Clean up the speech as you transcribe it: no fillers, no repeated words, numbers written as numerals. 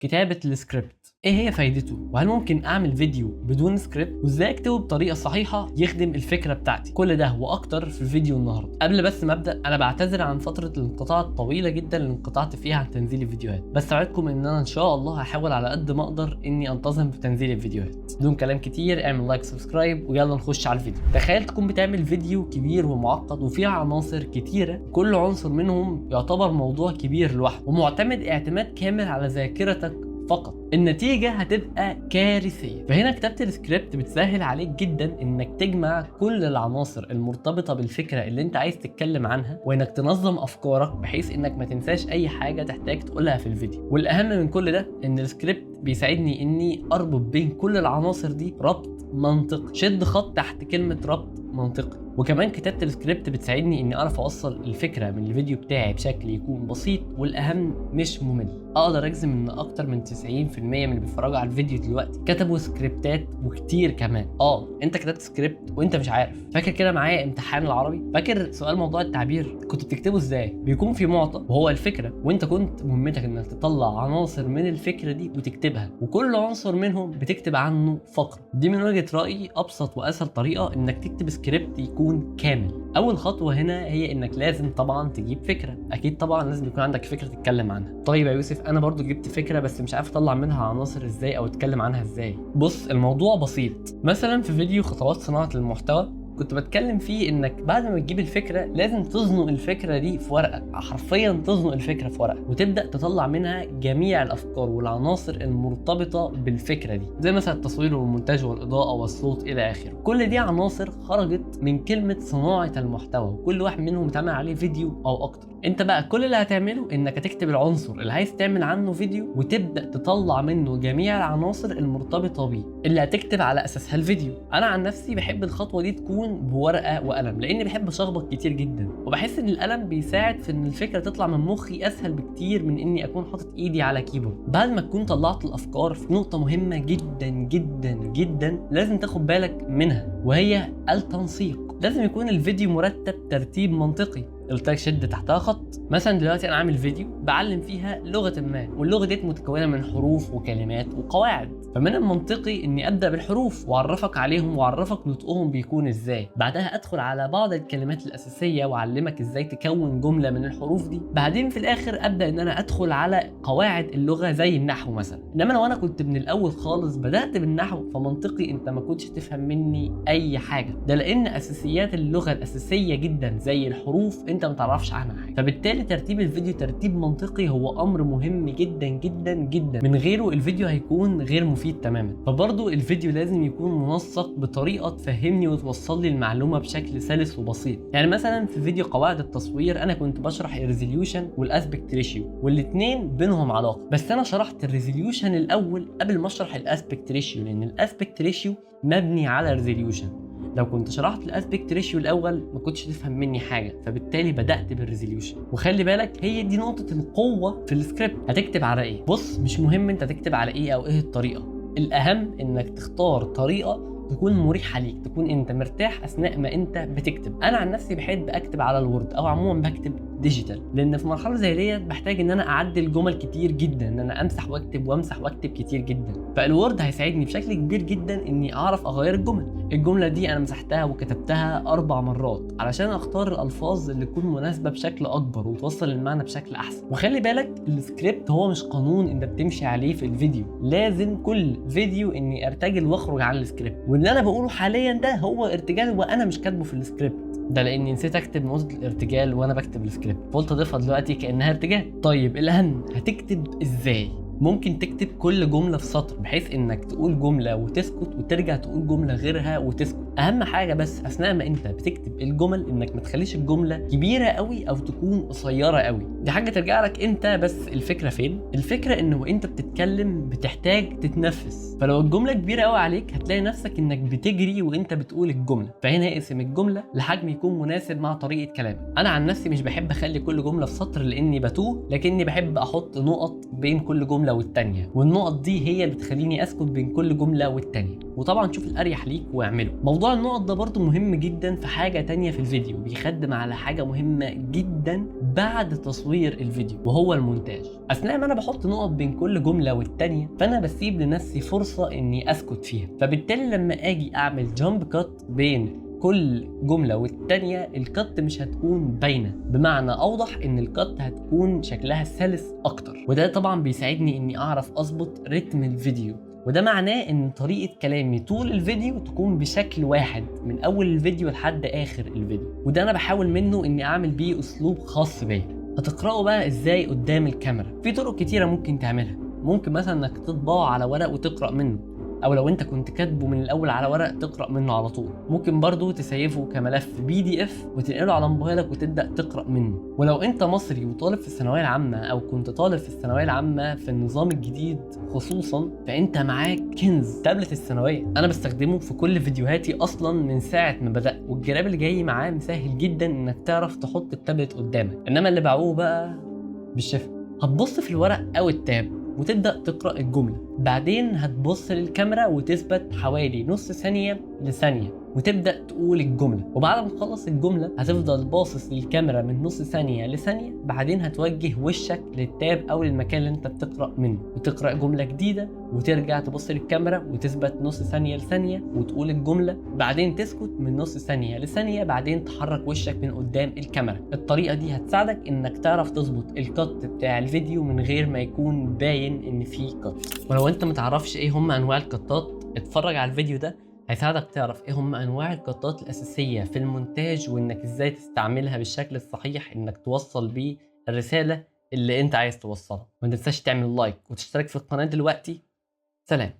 كتابة السكريبت، ايه هي فايدته؟ وهل ممكن اعمل فيديو بدون سكريبت؟ وازاي اكتبه بطريقة صحيحة يخدم الفكرة بتاعتي؟ كل ده واكتر في الفيديو النهاردة. قبل بس ما ابدا، انا بعتذر عن فترة الانقطاع الطويلة جدا اللي انقطعت فيها عن تنزيل الفيديوهات، بس اوعدكم ان انا ان شاء الله هحاول على قد ما اقدر اني انتظم في تنزيل الفيديوهات. بدون كلام كتير، اعمل لايك سبسكرايب ويلا نخش على الفيديو. تخيل تكون بتعمل فيديو كبير ومعقد وفيه عناصر كتيرة، كل عنصر منهم يعتبر موضوع كبير لوحده ومعتمد اعتماد كامل على ذاكرتك فقط. النتيجة هتبقى كارثية. فهنا كتابة السكريبت بتسهل عليك جدا انك تجمع كل العناصر المرتبطة بالفكرة اللي انت عايز تتكلم عنها، وانك تنظم افكارك بحيث انك ما تنساش اي حاجة تحتاج تقولها في الفيديو. والاهم من كل ده ان السكريبت بيساعدني اني اربط بين كل العناصر دي ربط منطقي. شد خط تحت كلمة ربط منطقي. وكمان كتابة السكريبت بتساعدني اني اعرف اوصل الفكرة من الفيديو بتاعي بشكل يكون بسيط، والاهم مش ممل. اقدر اجزم ان اكتر من 90% من اللي بيتفرجوا على الفيديو دلوقتي كتبوا سكريبتات وكتير كمان. انت كتبت سكريبت وانت مش عارف. فاكر كده معايا امتحان العربي؟ فاكر سؤال موضوع التعبير كنت بتكتبه ازاي؟ بيكون في معطى وهو الفكرة، وانت كنت مهمتك انك تطلع عناصر من الفكرة دي وتكتبها، وكل عنصر منهم بتكتب عنه فقرة. دي من وجهة رأيي ابسط واسهل طريقة انك تكتب سكريبت يكون كامل. اول خطوة هنا هي انك لازم طبعا تجيب فكرة. اكيد طبعا لازم يكون عندك فكرة تتكلم عنها. طيب يا يوسف، انا برضو جبت فكرة بس مش عارف اطلع منها عناصر ازاي او اتكلم عنها ازاي. بص، الموضوع بسيط. مثلا في فيديو خطوات صناعة المحتوى كنت بتكلم فيه انك بعد ما تجيب الفكرة لازم تزنق الفكرة دي في ورقة، حرفيا تزنق الفكرة في ورقة وتبدأ تطلع منها جميع الافكار والعناصر المرتبطة بالفكرة دي، زي مثلا التصوير والمونتاج والاضاءة والصوت الى اخره. كل دي عناصر خرجت من كلمة صناعة المحتوى، وكل واحد منهم اتعمل عليه فيديو او اكتر. انت بقى كل اللي هتعمله انك هتكتب العنصر اللي عايز تعمل عنه فيديو وتبدأ تطلع منه جميع العناصر المرتبطة بيه اللي هتكتب على اساسها الفيديو. انا عن نفسي بحب الخطوة دي تكون بورقه وقلم، لاني بحب اشخبط كتير جدا، وبحس ان القلم بيساعد في ان الفكره تطلع من مخي اسهل بكتير من اني اكون حاطط ايدي على كيبورد. بعد ما تكون طلعت الافكار، في نقطه مهمه جدا جدا جدا لازم تاخد بالك منها، وهي التنسيق. لازم يكون الفيديو مرتب ترتيب منطقي. قلت لك شد تحتها خط. مثلا دلوقتي انا عامل فيديو بعلم فيها لغه ما، واللغه دي متكونه من حروف وكلمات وقواعد، فمن المنطقي اني ابدا بالحروف واعرفك عليهم واعرفك نطقهم بيكون ازاي. بعدها ادخل على بعض الكلمات الاساسيه واعلمك ازاي تكون جمله من الحروف دي. بعدين في الاخر ابدا ان انا ادخل على قواعد اللغه زي النحو مثلا. انما لو انا كنت من الاول خالص بدات بالنحو، فمنطقي انت ما كنتش تفهم مني اي حاجه، ده لان اساسيات اللغه الاساسيه جدا زي الحروف انت ما تعرفش عنها حاجه. فبالتالي ترتيب الفيديو ترتيب منطقي هو امر مهم جدا جدا جدا، من غيره الفيديو هيكون غير مفيد تماما. فبرضه الفيديو لازم يكون منسق بطريقه تفهمني وتوصل لي المعلومه بشكل سلس وبسيط. يعني مثلا في فيديو قواعد التصوير انا كنت بشرح الريزوليوشن والاسبكت ريشيو، والاثنين بينهم علاقه، بس انا شرحت الريزوليوشن الاول قبل ما اشرح الاسبكت ريشيو، لان الاسبكت ريشيو مبني على الريزوليوشن. لو كنت شرحت الاسبكت ريشيو الاول ما كنتش تفهم مني حاجه، فبالتالي بدات بالريزوليوشن. وخلي بالك هي دي نقطه القوه في السكريبت. هتكتب على ايه؟ بص، مش مهم انت تكتب على ايه او ايه الطريقه، الاهم انك تختار طريقه تكون مريحه ليك، تكون انت مرتاح اثناء ما انت بتكتب. انا عن نفسي بحب اكتب على الوورد او عموما بكتب ديجيتال، لان في مرحله زي ديت بحتاج ان انا اعدل جمل كتير جدا، ان انا امسح واكتب وامسح واكتب كتير جدا. فالوورد هيساعدني بشكل كبير جدا اني اعرف اغير الجمله دي انا مسحتها وكتبتها 4 مرات علشان اختار الالفاظ اللي تكون مناسبه بشكل اكبر وتوصل المعنى بشكل احسن. وخلي بالك السكريبت هو مش قانون انت بتمشي عليه في الفيديو، لازم كل فيديو اني ارتجل واخرج عن السكريبت. واللي انا بقوله حاليا ده هو ارتجال وانا مش كاتبه في السكريبت، ده لاني نسيت اكتب نقطه الارتجال وانا بكتب السكريبت، قلت اضيفها دلوقتي كانها ارتجال. طيب الاهم، هتكتب ازاي؟ ممكن تكتب كل جمله في سطر، بحيث انك تقول جمله وتسكت وترجع تقول جمله غيرها وتسكت. اهم حاجه بس اثناء ما انت بتكتب الجمل انك ما تخليش الجمله كبيره قوي او تكون قصيره قوي، دي حاجه ترجع لك انت. بس الفكره فين؟ الفكره انه انت بتتكلم بتحتاج تتنفس، فلو الجمله كبيره قوي عليك هتلاقي نفسك انك بتجري وانت بتقول الجمله. فهنا اقسم الجمله لحجم يكون مناسب مع طريقه كلامك. انا عن نفسي مش بحب اخلي كل جمله في سطر لاني بتوه، لكني بحب احط نقط بين كل جمله والتانيه، والنقط دي هي اللي بتخليني اسكت بين كل جمله والتانيه. وطبعا شوف الاريح ليك واعمله. موضوع النقط ده برضو مهم جدا في حاجه تانية في الفيديو، بيخدم على حاجه مهمه جدا بعد تصوير الفيديو، وهو المونتاج. اثناء ما انا بحط نقط بين كل جمله والتانيه، فانا بسيب لنفسي فرصه اني اسكت فيها، فبالتالي لما اجي اعمل جامب كات بين كل جملة والتانية الكت مش هتكون باينة، بمعنى أوضح إن الكت هتكون شكلها سلس أكتر، وده طبعا بيساعدني إني أعرف أظبط رتم الفيديو، وده معناه إن طريقة كلامي طول الفيديو تكون بشكل واحد من أول الفيديو لحد آخر الفيديو، وده أنا بحاول منه إني أعمل بيه أسلوب خاص بيا. هتقرأه بقى إزاي قدام الكاميرا؟ في طرق كتيرة ممكن تعملها. ممكن مثلا إنك تطبعه على ورق وتقرأ منه، او لو انت كنت كاتبه من الاول على ورق تقرا منه على طول. ممكن برضو تسيفه كملف PDF وتنقله على موبايلك وتبدا تقرا منه. ولو انت مصري وطالب في الثانويه العامه او كنت طالب في الثانويه العامه في النظام الجديد خصوصا، فانت معاك كنز تابلت الثانويه. انا بستخدمه في كل فيديوهاتي اصلا من ساعه ما بدات، والجراب اللي جاي معاه مسهل جدا انك تعرف تحط التابلت قدامك. انما اللي باعوه بقى بالشفا. هتبص في الورق او التاب وتبدأ تقرأ الجملة، بعدين هتبص للكاميرا وتثبت حوالي نص ثانية لثانية وتبدأ تقول الجملة، وبعد ما تخلص الجملة هتفضل باصص للكاميرا من نص ثانية لثانية، بعدين هتوجه وشك للتاب أو للمكان اللي انت بتقرأ منه وتقرأ جملة جديدة، وترجع تبص للكاميرا وتثبت نص ثانية لثانية وتقول الجملة، بعدين تسكت من نص ثانية لثانية، بعدين تحرك وشك من قدام الكاميرا. الطريقة دي هتساعدك انك تعرف تظبط الكت بتاع الفيديو من غير ما يكون باين ان فيه كت. ولو انت متعرفش ايه هم انواع الكتات، اتفرج على الفيديو ده هيساعدك تعرف ايه هم انواع الكتات الاساسيه في المونتاج، وانك ازاي تستعملها بالشكل الصحيح انك توصل بيه الرساله اللي انت عايز توصلها. ما تنساش تعمل لايك وتشترك في القناه دلوقتي. سلام.